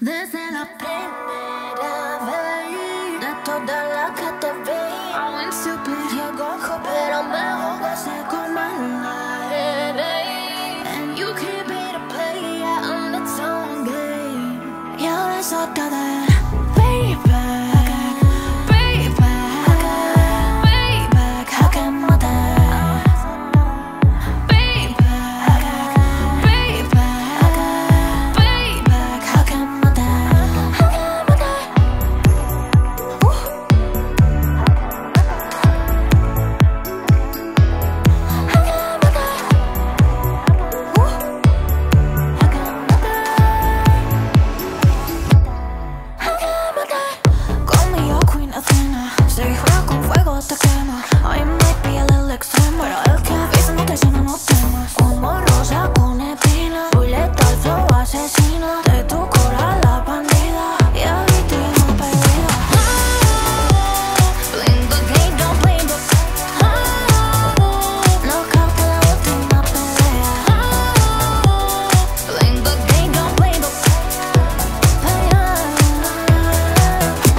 Desde la primera vez de toda la que te vi, I went stupid, llegó pero me jugaste con mala headache. And you can't be the player on its own game. Y ahora es otra de baby, baby, baby, 하게 못해. Say juega con fuego, te quema. I might be a little extreme, pero el que avisa no traiciona, no temas. Como rosa con espina, soy letal, flow asesina. De tu coral la bandida, y a víctima perdida. Blame the game, don't blame the knockout en la última pelea. Blame the game, don't blame the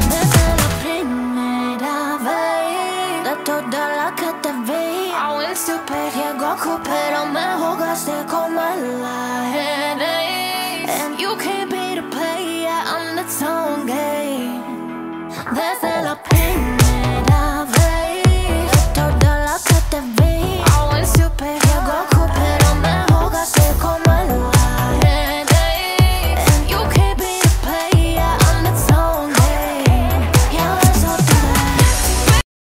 desde la primera vez de toda la que te vi, I went stupid, llegó pero me jugaste con mala headache. And you can't